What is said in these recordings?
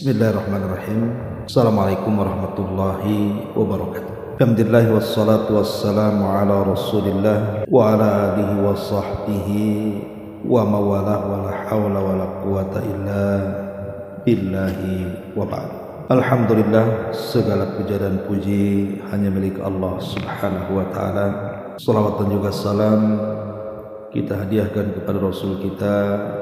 Bismillahirrahmanirrahim. Assalamualaikum warahmatullahi wabarakatuh. Alhamdulillah wassalatu wassalamu ala Rasulillah wa ala alihi wa sahbihi wa mawalah wa la hawla wa la quwata illa billahi wa ba'd. Alhamdulillah, segala puja dan puji hanya milik Allah Subhanahu wa taala. Salawat dan juga salam kita hadiahkan kepada Rasul kita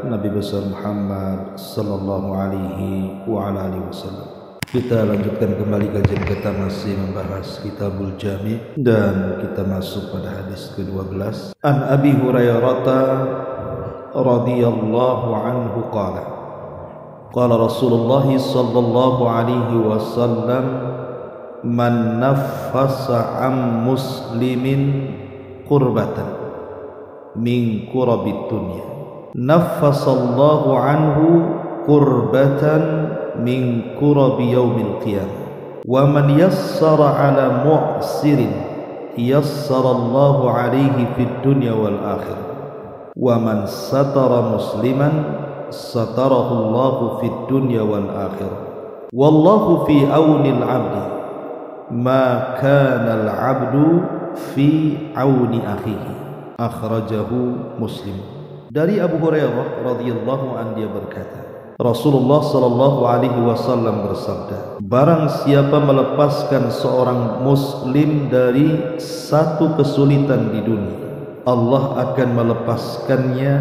Nabi besar Muhammad sallallahu alaihi wa ala alihi wasallam. Kita lanjutkan kembali kajian kita, masih membahas Kitabul Jami' dan kita masuk pada hadis ke-12. An Abi Hurairah radhiyallahu anhu qala qala Rasulullah sallallahu alaihi wasallam man naffasa am muslimin qurbatan min kurabid dunya naffasallahu anhu kurbatan min kurabi yaumil qiyamah wa man yassara ala mu'sirin yassarallahu alaihi fid dunya wal akhirah wa man satara musliman satarahullahu fid dunya wal akhirah wallahu fi aunil abdi ma kana al abdu fi auni akhihi. Akhrajahu Muslim. Dari Abu Hurairah radhiyallahu anhu, dia berkata, Rasulullah sallallahu alaihi wasallam bersabda, barang siapa melepaskan seorang muslim dari satu kesulitan di dunia, Allah akan melepaskannya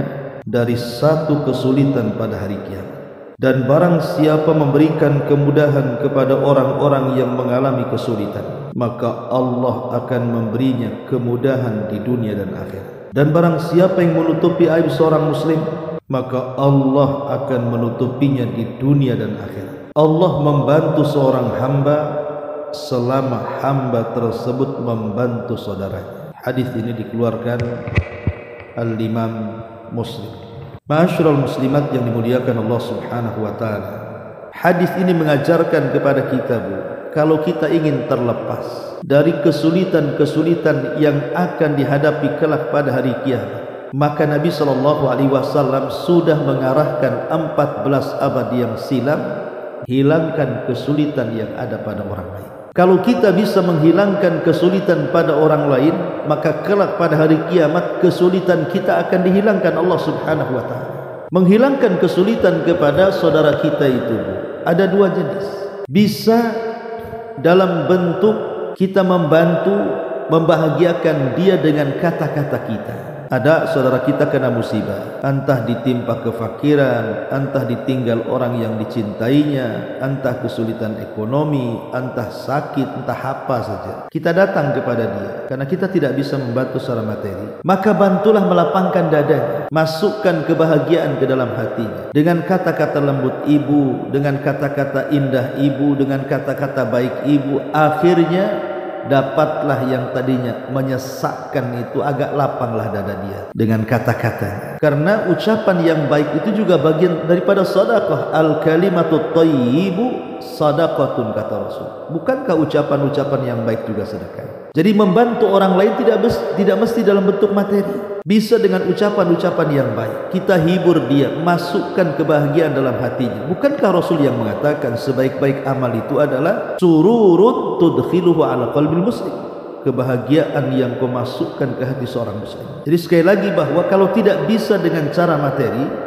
dari satu kesulitan pada hari kiamat. Dan barang siapa memberikan kemudahan kepada orang-orang yang mengalami kesulitan, maka Allah akan memberinya kemudahan di dunia dan akhirat. Dan barang siapa yang menutupi aib seorang muslim, maka Allah akan menutupinya di dunia dan akhirat. Allah membantu seorang hamba selama hamba tersebut membantu saudaranya. Hadis ini dikeluarkan Al-Imam Muslim. Ma'asyiral muslimat yang dimuliakan Allah Subhanahu wa taala. Hadis ini mengajarkan kepada kita, kalau kita ingin terlepas dari kesulitan-kesulitan yang akan dihadapi kelak pada hari kiamat, maka Nabi sallallahu alaihi wasallam sudah mengarahkan 14 abad yang silam, hilangkan kesulitan yang ada pada orang lain. Kalau kita bisa menghilangkan kesulitan pada orang lain, maka kelak pada hari kiamat kesulitan kita akan dihilangkan Allah Subhanahu wa taala. Menghilangkan kesulitan kepada saudara kita itu ada dua jenis. Bisa dalam bentuk kita membantu, membahagiakan dia dengan kata-kata kita. Ada saudara kita kena musibah, entah ditimpa kefakiran, entah ditinggal orang yang dicintainya, entah kesulitan ekonomi, entah sakit, entah apa saja. Kita datang kepada dia karena kita tidak bisa membantu secara materi. Maka bantulah melapangkan dadanya, masukkan kebahagiaan ke dalam hatinya dengan kata-kata lembut ibu, dengan kata-kata indah ibu, dengan kata-kata baik ibu. Akhirnya dapatlah yang tadinya menyesakkan itu, agak lapanglah dada dia dengan kata-kata. Karena ucapan yang baik itu juga bagian daripada sedekah. Al kalimatu thayyibu sadaqatun, kata Rasul. Bukankah ucapan-ucapan yang baik juga sedekah? Jadi membantu orang lain tidak mesti dalam bentuk materi. Bisa dengan ucapan-ucapan yang baik. Kita hibur dia, masukkan kebahagiaan dalam hatinya. Bukankah Rasul yang mengatakan sebaik-baik amal itu adalah sururun tudkhiluhu ala qalbil muslim, kebahagiaan yang kau masukkan ke hati seorang muslim. Jadi sekali lagi bahwa kalau tidak bisa dengan cara materi,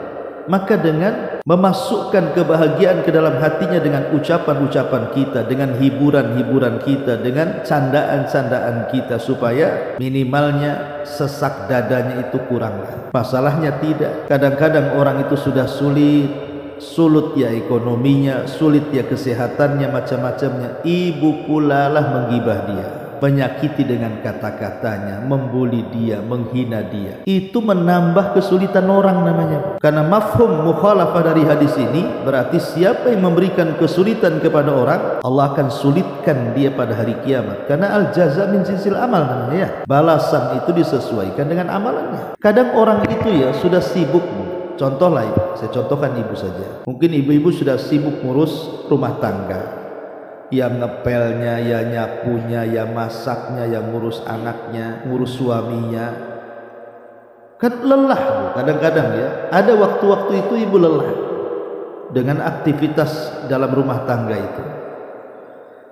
maka dengan memasukkan kebahagiaan ke dalam hatinya dengan ucapan-ucapan kita, dengan hiburan-hiburan kita, dengan candaan-candaan kita, supaya minimalnya sesak dadanya itu kuranglah. Masalahnya tidak. Kadang-kadang orang itu sudah sulit ya ekonominya, sulit ya kesehatannya, macam-macamnya. Ibu pula lah menggibah dia, menyakiti dengan kata-katanya, membuli dia, menghina dia. Itu menambah kesulitan orang namanya. Karena mafhum mukhalafah dari hadis ini berarti siapa yang memberikan kesulitan kepada orang, Allah akan sulitkan dia pada hari kiamat. Karena al-jaza min jinsil amal namanya ya. Balasan itu disesuaikan dengan amalannya. Kadang orang itu ya sudah sibuk. Contoh lain, saya contohkan ibu saja. Mungkin ibu-ibu sudah sibuk ngurus rumah tangga, yang ngepelnya, ya nyapunya, ya masaknya, yang ngurus anaknya, ngurus suaminya. Kan lelah kadang-kadang ya. Ada waktu-waktu itu ibu lelah. dengan aktivitas dalam rumah tangga itu.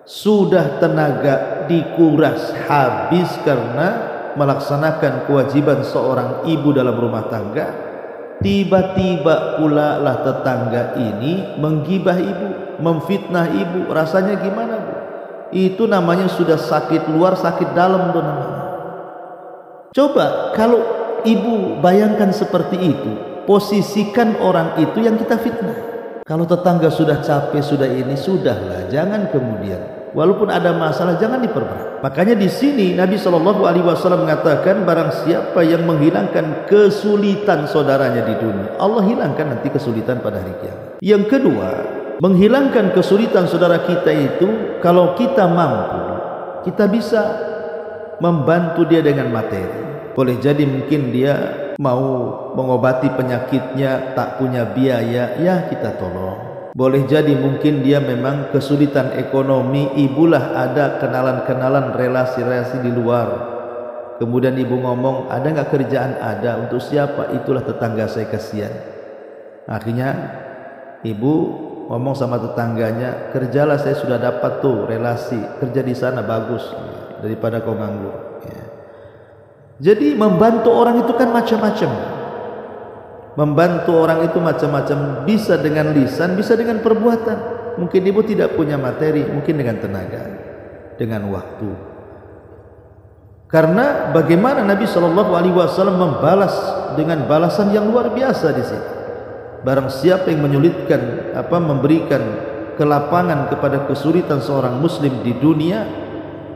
Sudah tenaga dikuras habis karena melaksanakan kewajiban seorang ibu dalam rumah tangga, tiba-tiba pula lah tetangga ini menggibah ibu, memfitnah ibu. Rasanya gimana, Bu? Itu namanya sudah sakit luar, sakit dalam tuh namanya. Coba kalau ibu bayangkan seperti itu, posisikan orang itu yang kita fitnah. Kalau tetangga sudah capek, sudah ini, sudahlah, jangan kemudian walaupun ada masalah jangan diperberat. Makanya di sini Nabi SAW mengatakan, barang siapa yang menghilangkan kesulitan saudaranya di dunia, Allah hilangkan nanti kesulitan pada hari kiamat. Yang kedua, menghilangkan kesulitan saudara kita itu, kalau kita mampu, kita bisa membantu dia dengan materi. Boleh jadi mungkin dia mau mengobati penyakitnya, tak punya biaya, ya kita tolong. Boleh jadi mungkin dia memang kesulitan ekonomi, ibulah ada kenalan-kenalan, relasi-relasi di luar. Kemudian ibu ngomong, ada nggak kerjaan? Ada. Untuk siapa? Itulah tetangga saya, kasihan. Akhirnya ibu ngomong sama tetangganya, kerjalah, saya sudah dapat tuh relasi, kerja di sana bagus daripada kau nganggur. Jadi membantu orang itu kan macam-macam. Membantu orang itu macam-macam, bisa dengan lisan, bisa dengan perbuatan. Mungkin ibu tidak punya materi, mungkin dengan tenaga, dengan waktu. Karena bagaimana Nabi SAW membalas dengan balasan yang luar biasa di sini. Barang siapa yang menyulitkan, memberikan kelapangan kepada kesulitan seorang muslim di dunia,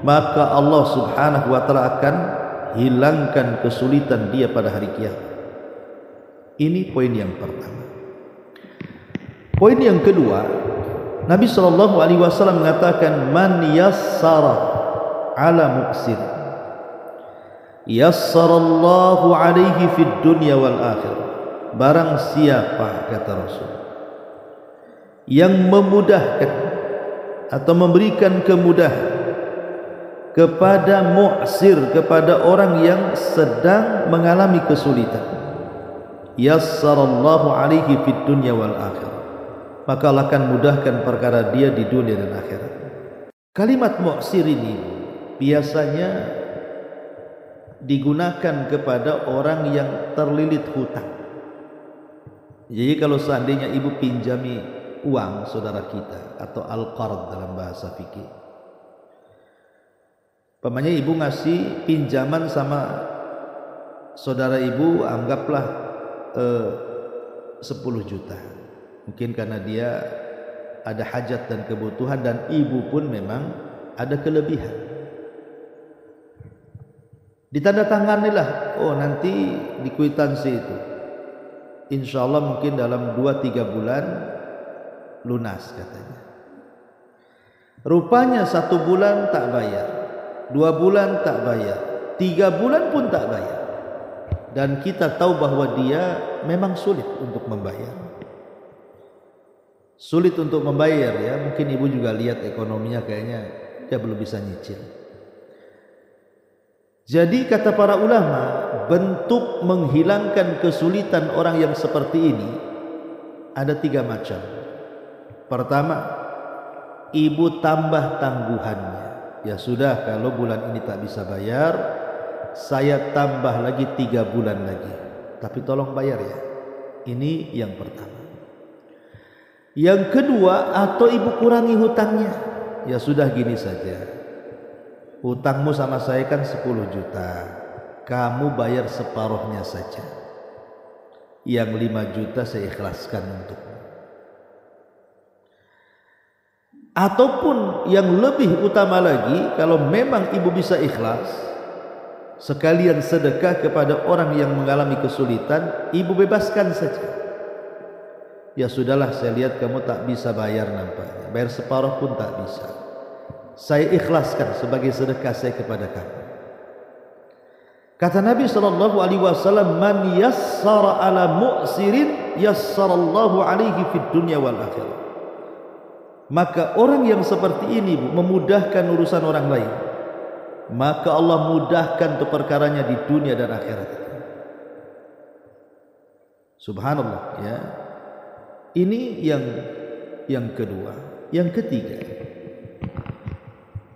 maka Allah Subhanahu wa taala akan hilangkan kesulitan dia pada hari kiamat. Ini poin yang pertama. Poin yang kedua, Nabi SAW mengatakan, man yassara ala muqsir yassarallahu alaihi fid dunya wal akhirah. Barang siapa, kata Rasul, yang memudahkan atau memberikan kemudahan kepada mu'sir, kepada orang yang sedang mengalami kesulitan, yassarallahu alaihi fid dunya wal akhirah, maka Allah akan mudahkan perkara dia di dunia dan akhirat. Kalimat mu'sir ini biasanya digunakan kepada orang yang terlilit hutang. Jadi kalau seandainya ibu pinjami uang saudara kita, atau al-qard dalam bahasa fikih, umpamanya ibu ngasih pinjaman sama saudara ibu, anggaplah 10 juta. Mungkin karena dia ada hajat dan kebutuhan, dan ibu pun memang ada kelebihan. Ditandatanganilah, oh nanti di kwitansi itu insya Allah mungkin dalam 2-3 bulan lunas katanya. Rupanya 1 bulan tak bayar, 2 bulan tak bayar, 3 bulan pun tak bayar, dan kita tahu bahwa dia memang sulit untuk membayar. Sulit untuk membayar ya, mungkin ibu juga lihat ekonominya kayaknya dia belum bisa nyicil. Jadi kata para ulama, bentuk menghilangkan kesulitan orang yang seperti ini ada 3 macam. Pertama, ibu tambah tangguhannya. Ya sudah, kalau bulan ini tak bisa bayar, saya tambah lagi 3 bulan lagi, tapi tolong bayar ya. Ini yang pertama. Yang kedua, atau ibu kurangi hutangnya. Ya sudah, gini saja, hutangmu sama saya kan 10 juta, kamu bayar separuhnya saja, yang 5 juta saya ikhlaskan untukmu. Ataupun yang lebih utama lagi, kalau memang ibu bisa ikhlas, sekalian sedekah kepada orang yang mengalami kesulitan, ibu bebaskan saja. Ya sudahlah, saya lihat kamu tak bisa bayar nampaknya, bayar separuh pun tak bisa, saya ikhlaskan sebagai sedekah saya kepada kamu. Kata Nabi SAW, man yassara ala mu'sirin yassarallahu alaihi fid dunya wal akhirah. Maka orang yang seperti ini memudahkan urusan orang lain, maka Allah mudahkan untuk perkaranya di dunia dan akhirat. Subhanallah ya. Ini yang kedua. Yang ketiga,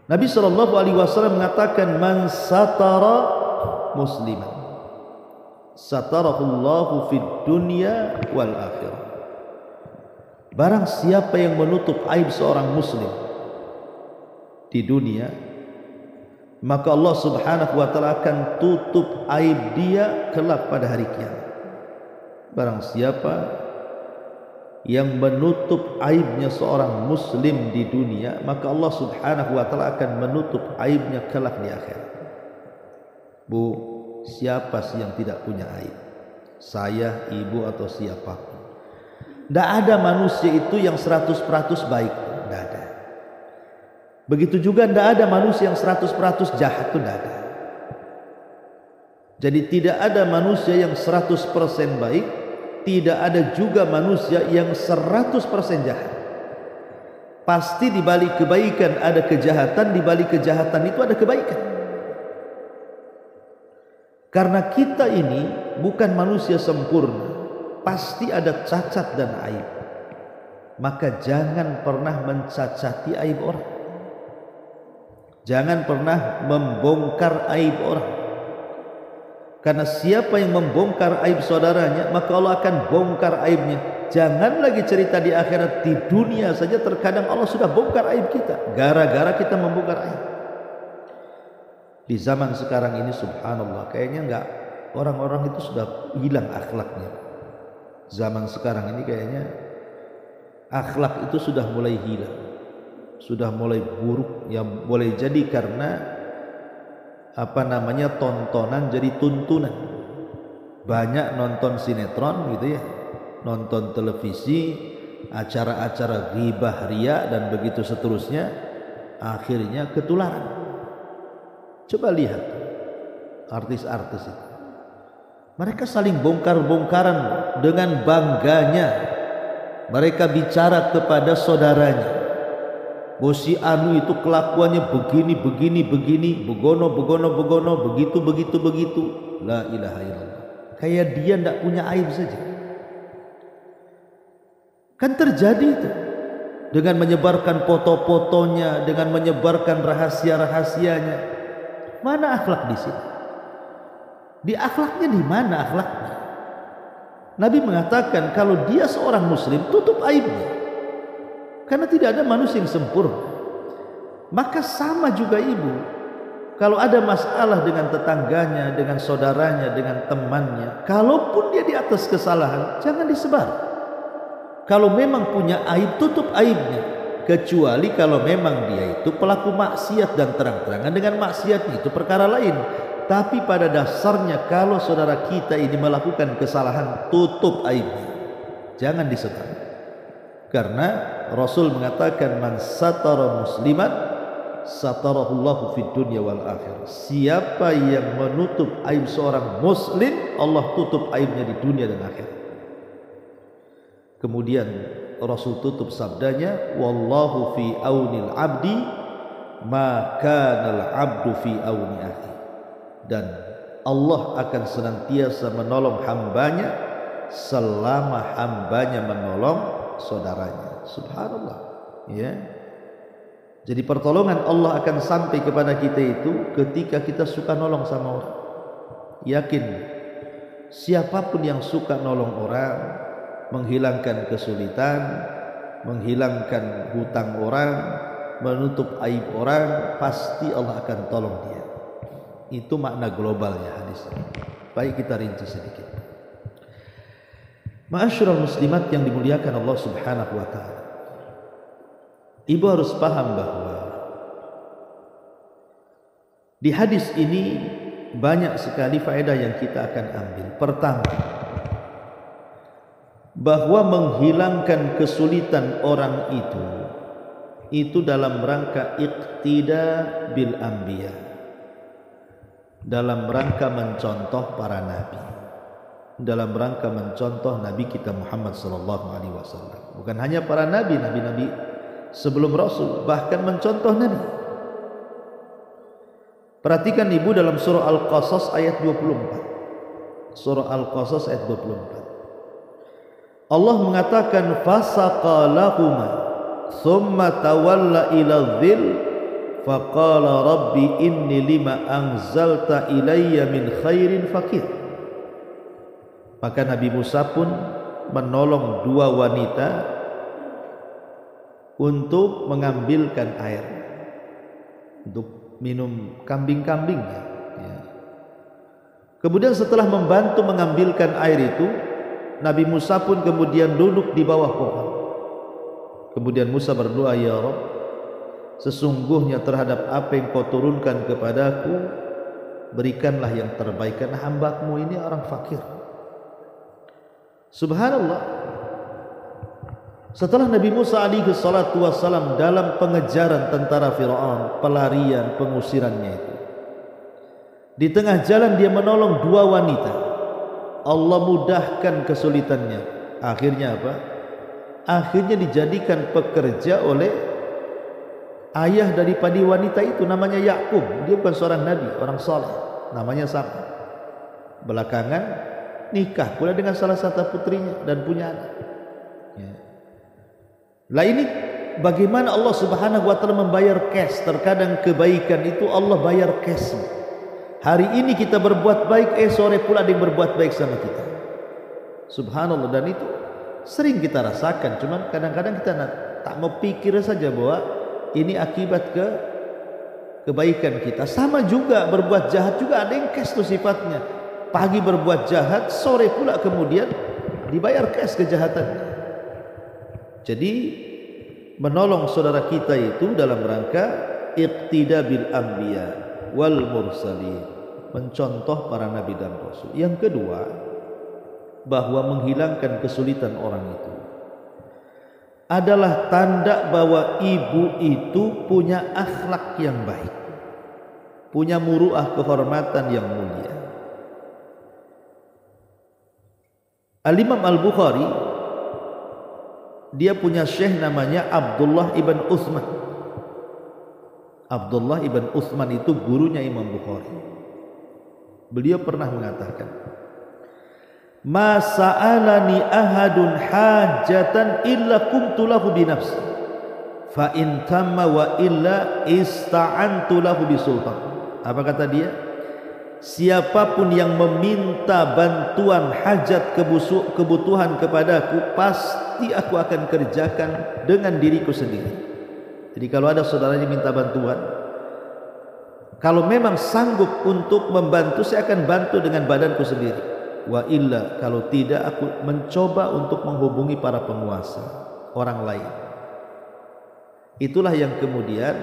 Nabi SAW mengatakan, man satara musliman satarahullahu fid dunya wal akhirah. Barang siapa yang menutup aib seorang muslim di dunia, maka Allah Subhanahu wa taala akan tutup aib dia kelak pada hari kiamat. Barang siapa yang menutup aibnya seorang muslim di dunia, maka Allah Subhanahu wa taala akan menutup aibnya kelak di akhirat. Bu, siapa sih yang tidak punya aib? Saya, ibu, atau siapapun. Tidak ada manusia itu yang 100% baik, tidak ada. Begitu juga tidak ada manusia yang 100% jahat, itu tidak ada. Jadi tidak ada manusia yang 100% baik, tidak ada juga manusia yang 100% jahat. Pasti di balik kebaikan ada kejahatan, di balik kejahatan itu ada kebaikan. Karena kita ini bukan manusia sempurna, pasti ada cacat dan aib. Maka jangan pernah mencacati aib orang. Jangan pernah membongkar aib orang. Karena siapa yang membongkar aib saudaranya, maka Allah akan bongkar aibnya. Jangan lagi cerita di akhirat, di dunia saja terkadang Allah sudah bongkar aib kita, gara-gara kita membongkar aib. Di zaman sekarang ini subhanallah, kayaknya orang-orang itu sudah hilang akhlaknya. Zaman sekarang ini kayaknya akhlak itu sudah mulai hilang, sudah mulai buruk. Ya boleh jadi karena tontonan jadi tuntunan. Banyak nonton sinetron gitu ya, nonton televisi, acara-acara ghibah, riya dan begitu seterusnya, akhirnya ketularan. Coba lihat artis-artis itu, mereka saling bongkar-bongkaran dengan bangganya. Mereka bicara kepada saudaranya, Bosi anu itu kelakuannya begini, begono, begitu. La ilaha illallah. Kayak dia tidak punya aib saja. Kan terjadi itu. Dengan menyebarkan foto-fotonya, dengan menyebarkan rahasia-rahasianya. Mana akhlak di sini? Di akhlaknya di mana akhlaknya? Nabi mengatakan kalau dia seorang muslim, tutup aibnya. Karena tidak ada manusia yang sempurna. Maka sama juga ibu, kalau ada masalah dengan tetangganya, dengan saudaranya, dengan temannya, kalaupun dia di atas kesalahan, jangan disebar. Kalau memang punya aib, tutup aibnya. Kecuali kalau memang dia itu pelaku maksiat dan terang-terangan dengan maksiatnya, itu perkara lain. Tapi pada dasarnya kalau saudara kita ini melakukan kesalahan, tutup aibnya, jangan disebar. Karena Rasul mengatakan, man satara musliman satarahullahu fid dunya wal akhirah. Siapa yang menutup aib seorang muslim, Allah tutup aibnya di dunia dan akhirat. Kemudian Rasul tutup sabdanya, wallahu fi aunil abdi ma kanal abdu fi auni akhi. Dan Allah akan senantiasa menolong hambanya selama hambanya menolong saudaranya. Subhanallah, ya. Jadi pertolongan Allah akan sampai kepada kita itu ketika kita suka nolong sama orang. Yakin, siapapun yang suka nolong orang, menghilangkan kesulitan, menghilangkan hutang orang, menutup aib orang, pasti Allah akan tolong dia. Itu makna globalnya hadis. Baik, kita rinci sedikit. Ma'asyiral muslimat yang dimuliakan Allah Subhanahu wa taala. Ibu harus paham bahwa di hadis ini banyak sekali faedah yang kita akan ambil. Pertama, bahwa menghilangkan kesulitan orang itu dalam rangka iqtida bil anbiya, dalam rangka mencontoh para nabi, dalam rangka mencontoh Nabi kita Muhammad SAW. Bukan hanya para nabi, nabi-nabi sebelum Rasul, bahkan mencontoh Nabi. Perhatikan ibu dalam surah Al-Qasas ayat 24. Surah Al-Qasas ayat 24. Allah mengatakan fasaqalahuma thumma tawalla ila dhil faqala rabbi inni lima anzalta ilayya min khairin fakir. Maka Nabi Musa pun menolong dua wanita untuk mengambilkan air untuk minum kambing-kambingnya. Kemudian setelah membantu mengambilkan air itu, Nabi Musa pun kemudian duduk di bawah pohon. Kemudian Musa berdoa, ya Rabb, sesungguhnya terhadap apa yang kau turunkan kepadaku, berikanlah yang terbaik, karena hamba-Mu ini orang fakir. Subhanallah. Setelah Nabi Musa alaihi salatu wassalam dalam pengejaran tentara Fir'aun, pelarian, pengusirannya itu, di tengah jalan dia menolong dua wanita. Allah mudahkan kesulitannya. Akhirnya apa? Akhirnya dijadikan pekerja oleh ayah daripada wanita itu, namanya Yakub. Dia bukan seorang nabi, orang saleh, namanya sama. Belakangan nikah pula dengan salah satu putrinya dan punya anak. Lah ini bagaimana Allah Subhanahu wa taala membayar cash. Terkadang kebaikan itu Allah bayar cash. Hari ini kita berbuat baik, sore pula ada yang berbuat baik sama kita. Subhanallah. Dan itu sering kita rasakan. Cuman kadang-kadang kita tak mau pikir saja bahwa ini akibat kebaikan kita. Sama juga berbuat jahat juga ada yang cash tuh sifatnya. Pagi berbuat jahat, sore pula kemudian dibayar cash kejahatannya. Jadi menolong saudara kita itu dalam rangka iqtida bil anbiya wal mursalin, mencontoh para nabi dan rasul. Yang kedua, bahwa menghilangkan kesulitan orang itu adalah tanda bahwa ibu itu punya akhlak yang baik, punya muruah, kehormatan yang mulia. Al-Imam Al-Bukhari, dia punya syekh namanya Abdullah ibn Uthman. Abdullah ibn Uthman itu gurunya Imam Bukhari. Beliau pernah mengatakan, ma sa'alani ahadun hajatan illa kumtu lahu binafsi fa in tamma wa illa ista'antu lahu bisultan. Apa kata dia? Siapapun yang meminta bantuan hajat kebutuhan kepadaku, pasti aku akan kerjakan dengan diriku sendiri. Jadi kalau ada saudaranya minta bantuan, kalau memang sanggup untuk membantu, saya akan bantu dengan badanku sendiri. Wa illa, kalau tidak, aku mencoba untuk menghubungi para penguasa, orang lain. Itulah yang kemudian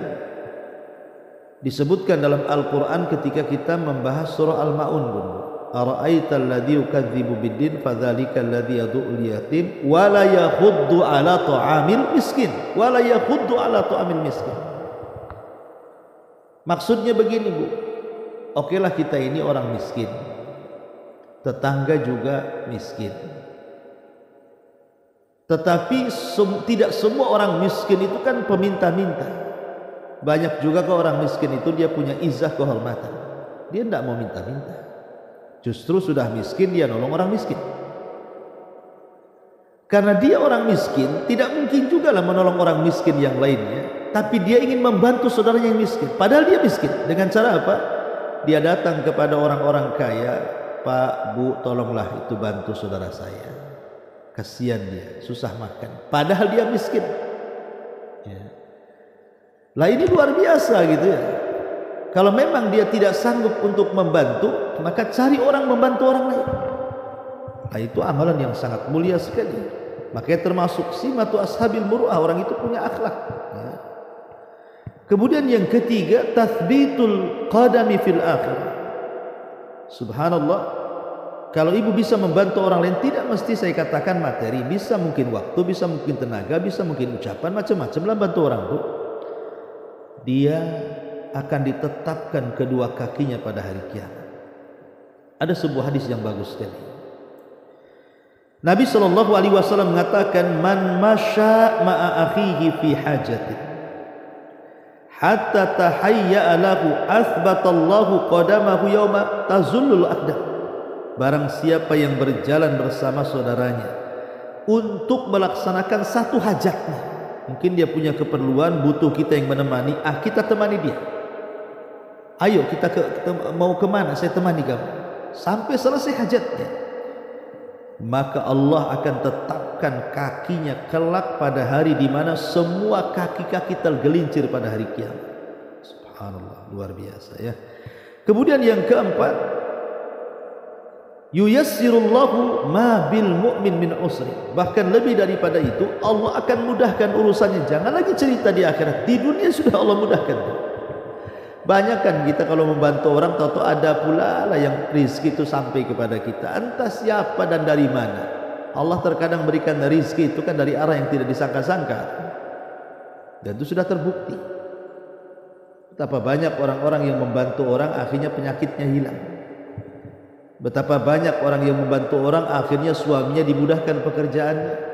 disebutkan dalam Al-Quran ketika kita membahas surah Al-Ma'un. Ara'aital ladzi yukadzibu biddin fadzalika alladzi yad'ul yatim wa la yahuddu 'ala ta'amil miskin wa la yahuddu 'ala ta'amil miskin. Maksudnya begini, Bu. Okelah kita ini orang miskin, tetangga juga miskin, tetapi tidak semua orang miskin itu kan peminta-minta. Banyak juga ke orang miskin itu dia punya izzah, kehormatan. Dia tidak mau minta-minta. Justru sudah miskin dia nolong orang miskin. Karena dia orang miskin, tidak mungkin juga lah menolong orang miskin yang lainnya. Tapi dia ingin membantu saudaranya yang miskin. Padahal dia miskin. Dengan cara apa? Dia datang kepada orang-orang kaya, Pak, Bu, tolonglah itu bantu saudara saya. Kasihan dia, susah makan. Padahal dia miskin. Ya. Lah ini luar biasa gitu ya. Kalau memang dia tidak sanggup untuk membantu, maka cari orang membantu orang lain. Nah itu amalan yang sangat mulia sekali. Makanya termasuk simatu ashabil muru'ah, orang itu punya akhlak. Ya. Kemudian yang ketiga, tathbitul qadami fil akhir. Subhanallah. Kalau ibu bisa membantu orang lain, tidak mesti saya katakan materi, bisa mungkin waktu, bisa mungkin tenaga, bisa mungkin ucapan, macam-macam lah bantu orang itu. Dia akan ditetapkan kedua kakinya pada hari kiamat. Ada sebuah hadis yang bagus sekali. Nabi SAW mengatakan, man masya ma'a akhihi fi hajatin hatta tahayya'a lahu athbatallahu qadamahu yawma tazullul aqdam. Barang siapa yang berjalan bersama saudaranya untuk melaksanakan satu hajatnya. Mungkin dia punya keperluan, butuh kita yang menemani, kita temani dia. Ayo kita mau kemana, saya temani kamu sampai selesai hajatnya. Maka Allah akan tetapkan kakinya kelak pada hari di mana semua kaki-kaki tergelincir pada hari kiamat. Subhanallah, luar biasa ya. Kemudian yang keempat, yuyassirullahu ma bil mu'min min usri. Bahkan lebih daripada itu, Allah akan mudahkan urusannya. Jangan lagi cerita di akhirat, di dunia sudah Allah mudahkan. Banyak kan kita kalau membantu orang, tahu-tahu ada pula lah yang rizki itu sampai kepada kita, entah siapa dan dari mana. Allah terkadang berikan rizki itu kan dari arah yang tidak disangka-sangka, dan itu sudah terbukti. Betapa banyak orang-orang yang membantu orang akhirnya penyakitnya hilang. Betapa banyak orang yang membantu orang akhirnya suaminya dimudahkan pekerjaannya.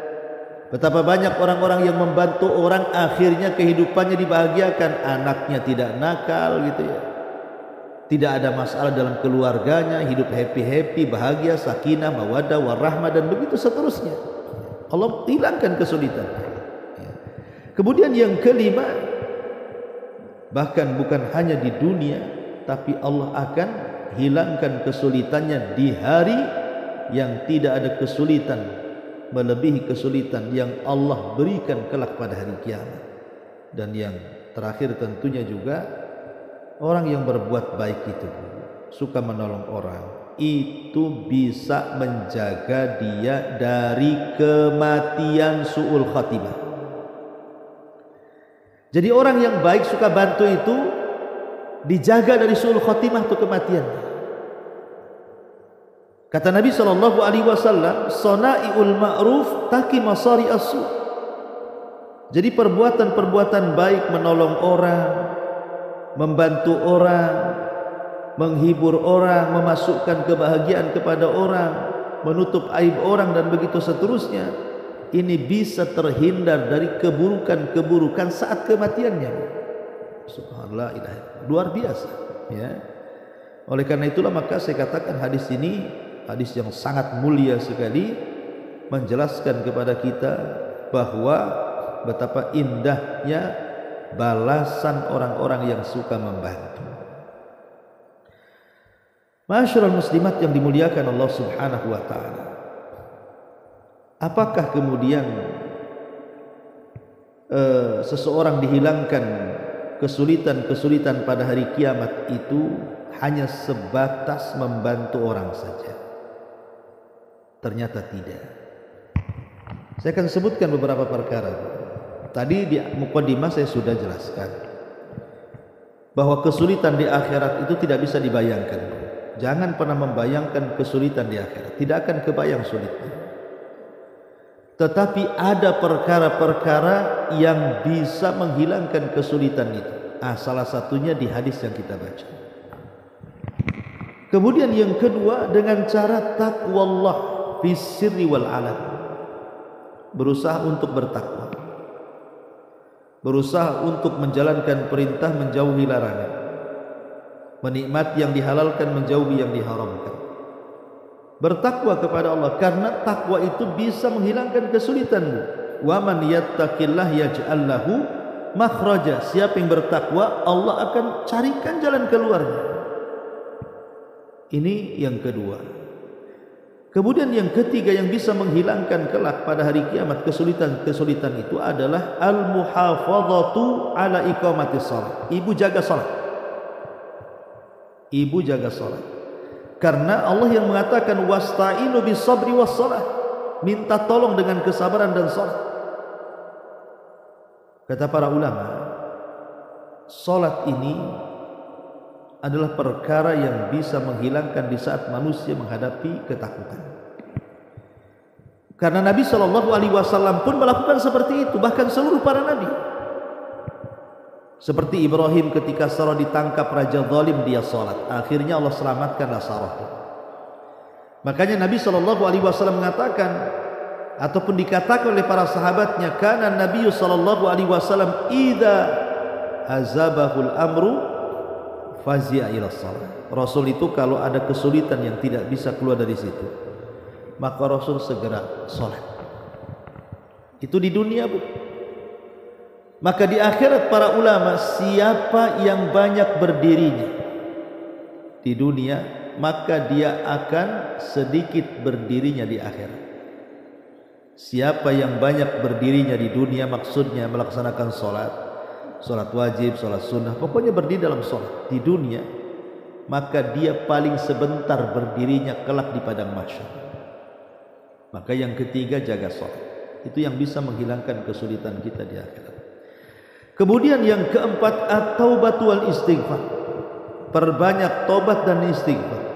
Betapa banyak orang-orang yang membantu orang akhirnya kehidupannya dibahagiakan, anaknya tidak nakal gitu ya, tidak ada masalah dalam keluarganya, hidup happy-happy, bahagia, sakinah, mawaddah, warahmah, dan begitu seterusnya. Allah hilangkan kesulitan. Kemudian yang kelima, bahkan bukan hanya di dunia, tapi Allah akan hilangkan kesulitannya di hari yang tidak ada kesulitan melebihi kesulitan yang Allah berikan kelak pada hari kiamat. Dan yang terakhir tentunya juga, orang yang berbuat baik itu, suka menolong orang, itu bisa menjaga dia dari kematian su'ul khatimah. Jadi orang yang baik suka bantu itu dijaga dari su'ul khatimah, itu kematian. Kata Nabi SAW, "Sona'iul ma'ruf taki masari as-su." Jadi perbuatan-perbuatan baik, menolong orang, membantu orang, menghibur orang, memasukkan kebahagiaan kepada orang, menutup aib orang, dan begitu seterusnya, ini bisa terhindar dari keburukan-keburukan saat kematiannya. Subhanallah, luar biasa ya. Oleh karena itulah maka saya katakan hadis ini hadis yang sangat mulia sekali, menjelaskan kepada kita bahwa betapa indahnya balasan orang-orang yang suka membantu. Ma'asyiral muslimat yang dimuliakan Allah Subhanahu wa taala. Apakah kemudian seseorang dihilangkan kesulitan-kesulitan pada hari kiamat itu hanya sebatas membantu orang saja? Ternyata tidak. Saya akan sebutkan beberapa perkara. Tadi di muqaddimah saya sudah jelaskan bahwa kesulitan di akhirat itu tidak bisa dibayangkan. Jangan pernah membayangkan kesulitan di akhirat, tidak akan kebayang sulitnya. Tetapi ada perkara-perkara yang bisa menghilangkan kesulitan itu. Salah satunya di hadis yang kita baca. Kemudian yang kedua, dengan cara taqwallah fi sirri wal alan, berusaha untuk bertakwa, berusaha untuk menjalankan perintah, menjauhi larangan, menikmati yang dihalalkan, menjauhi yang diharamkan, bertakwa kepada Allah, karena takwa itu bisa menghilangkan kesulitanmu. Wa man yattaqillah yaj'al lahu makhraja. Siapa yang bertakwa, Allah akan carikan jalan keluarnya. Ini yang kedua. Kemudian yang ketiga yang bisa menghilangkan kelak pada hari kiamat kesulitan-kesulitan itu adalah al-muhafadzatu ala iqamatis shalah. Ibu jaga salat. Ibu jaga salat. Karena Allah yang mengatakan wasta'inu bis sabri was shalah, minta tolong dengan kesabaran dan salat. Kata para ulama, salat ini adalah perkara yang bisa menghilangkan di saat manusia menghadapi ketakutan. Karena Nabi SAW pun melakukan seperti itu, bahkan seluruh para nabi. Seperti Ibrahim ketika Sarah ditangkap raja zalim, dia salat, akhirnya Allah selamatkanlah Sarah. Makanya Nabi SAW mengatakan ataupun dikatakan oleh para sahabatnya, kana Nabi SAW idza azabahul amru fazia ila shalah. Rasul itu kalau ada kesulitan yang tidak bisa keluar dari situ, maka Rasul segera salat. Itu di dunia, Bu. Maka di akhirat para ulama, siapa yang banyak berdirinya di dunia, maka dia akan sedikit berdirinya di akhirat. Siapa yang banyak berdirinya di dunia, maksudnya melaksanakan sholat wajib, sholat sunnah, pokoknya berdiri dalam sholat di dunia, maka dia paling sebentar berdirinya kelak di padang mahsyar. Maka yang ketiga, jaga sholat. Itu yang bisa menghilangkan kesulitan kita di akhirat. Kemudian yang keempat, at-taubatu wal istighfar. Perbanyak tobat dan istighfar.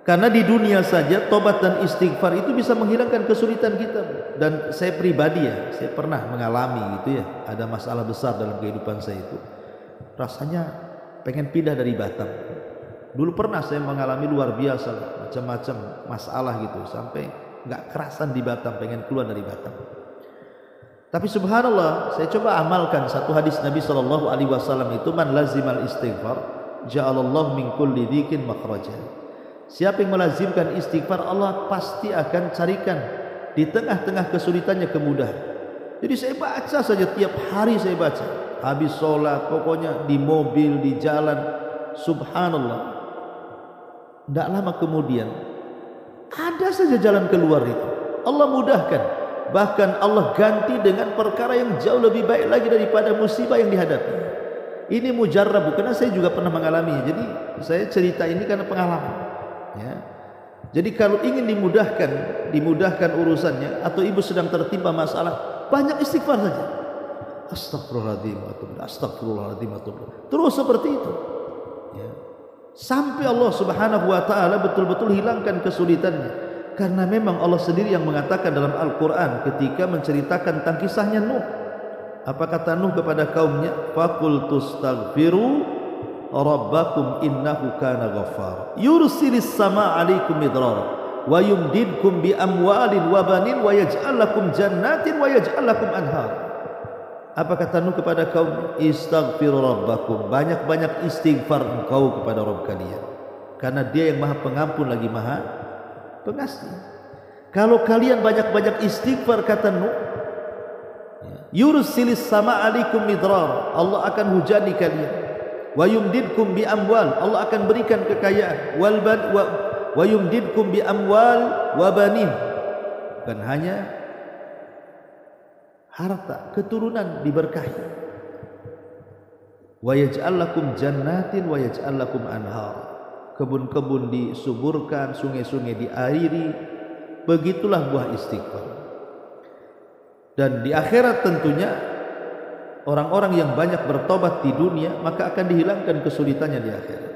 Karena di dunia saja tobat dan istighfar itu bisa menghilangkan kesulitan kita. Dan saya pribadi ya, saya pernah mengalami gitu ya, ada masalah besar dalam kehidupan saya itu. Rasanya pengen pindah dari Batam. Dulu pernah saya mengalami luar biasa, macam-macam masalah gitu, sampai nggak kerasan di Batam, pengen keluar dari Batam. Tapi subhanallah, saya coba amalkan satu hadis Nabi SAW itu, man lazimal istighfar ja'alallahu min kulli dzikin makhraja. Siapa yang melazimkan istighfar, Allah pasti akan carikan di tengah-tengah kesulitannya kemudahan. Jadi saya baca saja, tiap hari saya baca, habis sholat, pokoknya di mobil, di jalan, subhanallah. Tidak lama kemudian ada saja jalan keluar itu, Allah mudahkan. Bahkan Allah ganti dengan perkara yang jauh lebih baik lagi daripada musibah yang dihadapi. Ini mujarrab, karena saya juga pernah mengalaminya. Jadi saya cerita ini karena pengalaman ya. Jadi kalau ingin dimudahkan urusannya, atau ibu sedang tertimpa masalah, banyak istighfar saja. Astagfirullahaladzim, astagfirullahaladzim, terus seperti itu ya. Sampai Allah Subhanahu wa ta'ala betul-betul hilangkan kesulitannya. Karena memang Allah sendiri yang mengatakan dalam Al-Quran ketika menceritakan tentang kisahnya Nuh. Apa kata Nuh kepada kaumnya? Faqultu astaghfiru rabbakum innahu kana ghaffar yursilis samaa 'alaikum midrara wa yumdidkum bi amwalin wa banin wa yaj'al lakum jannatin wa yaj'al lakum anhar. Apa kata Nuh kepada kaumnya? Istaghfiru rabbakum, banyak-banyak istighfar engkau kepada Rabb kalian, karena Dia yang Maha Pengampun lagi Maha Pengasih. Kalau kalian banyak-banyak istighfar, kata Nuh, yursilis sama alaikum midrar, Allah akan hujani kalian. Wa yumdidkum bi amwal, Allah akan berikan kekayaan. Wa yumdidkum bi amwal wa banin, bukan hanya harta, keturunan diberkahi. Wa yaj'al lakum jannatin wa yaj'al lakum anhar, kebun-kebun disuburkan, sungai-sungai diairi. Begitulah buah istighfar. Dan di akhirat tentunya orang-orang yang banyak bertobat di dunia, maka akan dihilangkan kesulitannya di akhirat.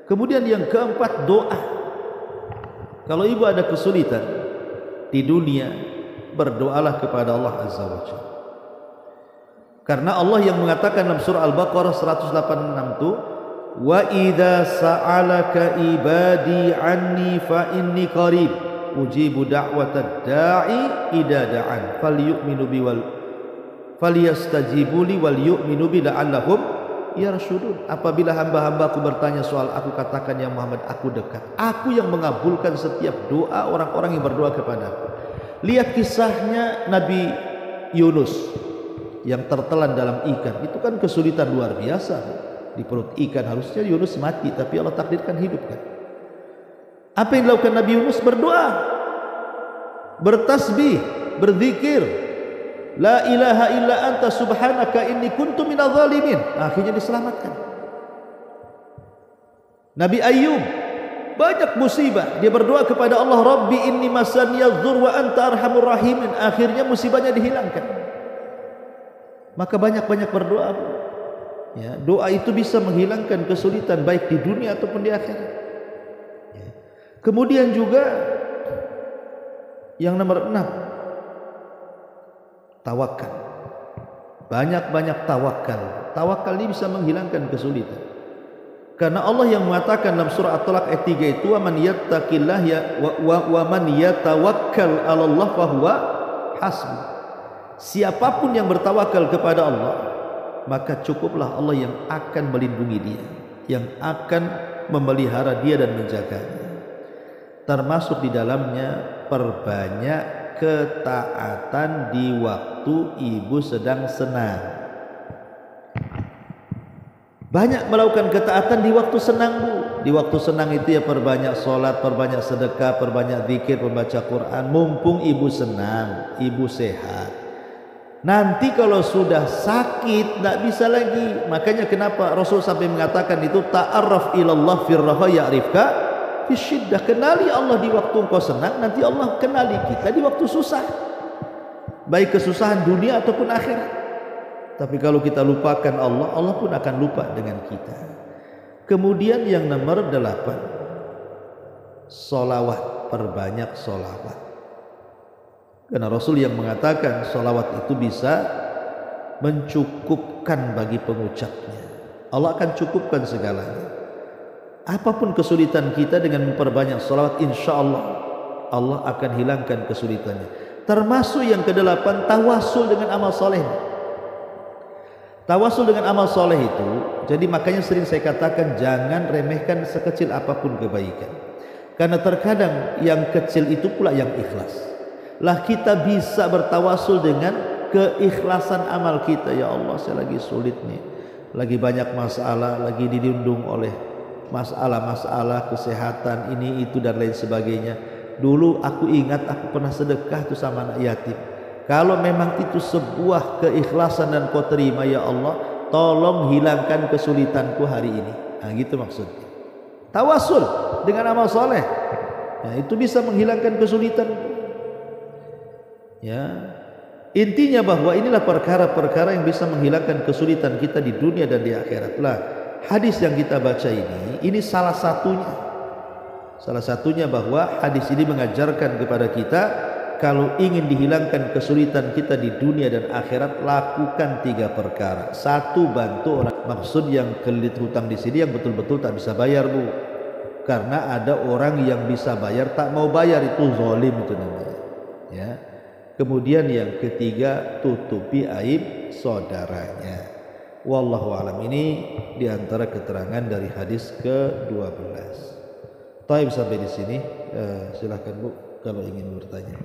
Kemudian yang keempat, doa. Kalau ibu ada kesulitan di dunia, berdoalah kepada Allah Azza wa Jalla. Karena Allah yang mengatakan dalam surah Al-Baqarah 186 itu, wa idza sa'alaka ibadi anni fa inni qarib ujibu da'watad da'i idza da'an falyu'minu bi wal falyastajibu li wal yu'minu bi la'allahum yarshudun. Apabila hamba-hambaku bertanya soal aku, katakan ya Muhammad, aku dekat, aku yang mengabulkan setiap doa orang-orang yang berdoa kepadaku. Lihat kisahnya Nabi Yunus yang tertelan dalam ikan, itu kan kesulitan luar biasa. Di perut ikan, harusnya Yunus mati, tapi Allah takdirkan hidup kan. Apa yang dilakukan Nabi Yunus? Berdoa, bertasbih, berzikir, la ilaha illa anta subhanaka inni kuntu minadh dhalimin. Akhirnya diselamatkan. Nabi Ayyub banyak musibah, dia berdoa kepada Allah, Rabbi inni masaniyadh dhur wa anta arhamur rahimin. Akhirnya musibahnya dihilangkan. Maka banyak-banyak berdoa. Ya, doa itu bisa menghilangkan kesulitan baik di dunia ataupun di akhirat. Ya. Kemudian juga yang nomor 6, tawakal. Banyak-banyak tawakal. Tawakal ini bisa menghilangkan kesulitan. Karena Allah yang mengatakan dalam surah At-Talaq ayat 3 itu, wa man yattaqillah wa man yatawakkal 'alallah fahuwa hasbuh. Siapapun yang bertawakal kepada Allah, maka cukuplah Allah yang akan melindungi dia, yang akan memelihara dia dan menjaganya. Termasuk di dalamnya perbanyak ketaatan di waktu ibu sedang senang. Banyak melakukan ketaatan di waktu senang, Bu. Di waktu senang itu ya perbanyak sholat, perbanyak sedekah, perbanyak zikir, membaca Quran. Mumpung ibu senang, ibu sehat. Nanti kalau sudah sakit tidak bisa lagi. Makanya kenapa Rasul sampai mengatakan itu ta'arraf ilallah firraha ya'rifka fisyiddah. Kenali Allah di waktu engkau senang, nanti Allah kenali kita di waktu susah. Baik kesusahan dunia ataupun akhirat. Tapi kalau kita lupakan Allah, Allah pun akan lupa dengan kita. Kemudian yang nomor 8, solawat, perbanyak solawat. Karena Rasul yang mengatakan solawat itu bisa mencukupkan bagi pengucapnya. Allah akan cukupkan segalanya. Apapun kesulitan kita dengan memperbanyak solawat, insya Allah Allah akan hilangkan kesulitannya. Termasuk yang ke-8, tawasul dengan amal soleh. Tawasul dengan amal soleh itu, jadi makanya sering saya katakan jangan remehkan sekecil apapun kebaikan. Karena terkadang yang kecil itu pula yang ikhlas. Lah kita bisa bertawasul dengan keikhlasan amal kita. Ya Allah, saya lagi sulit nih, lagi banyak masalah, lagi dilindung oleh masalah-masalah kesehatan ini itu dan lain sebagainya. Dulu aku ingat aku pernah sedekah tuh sama anak yatim. Kalau memang itu sebuah keikhlasan dan kau terima, ya Allah, tolong hilangkan kesulitanku hari ini. Nah, gitu maksudnya. Tawasul dengan amal soleh, ya, itu bisa menghilangkan kesulitan. Ya, intinya bahwa inilah perkara-perkara yang bisa menghilangkan kesulitan kita di dunia dan di akhirat. Lah, hadis yang kita baca ini salah satunya. Salah satunya bahwa hadis ini mengajarkan kepada kita, kalau ingin dihilangkan kesulitan kita di dunia dan akhirat, lakukan 3 perkara. 1, bantu orang. Maksud yang kelilit hutang di sini yang betul-betul tak bisa bayar, Bu. Karena ada orang yang bisa bayar tak mau bayar, itu zalim itu namanya. Ya. Kemudian yang ketiga, tutupi aib saudaranya. Wallahu alam. Ini diantara keterangan dari hadis ke-12. Taib sampai di sini. Silakan Bu kalau ingin bertanya.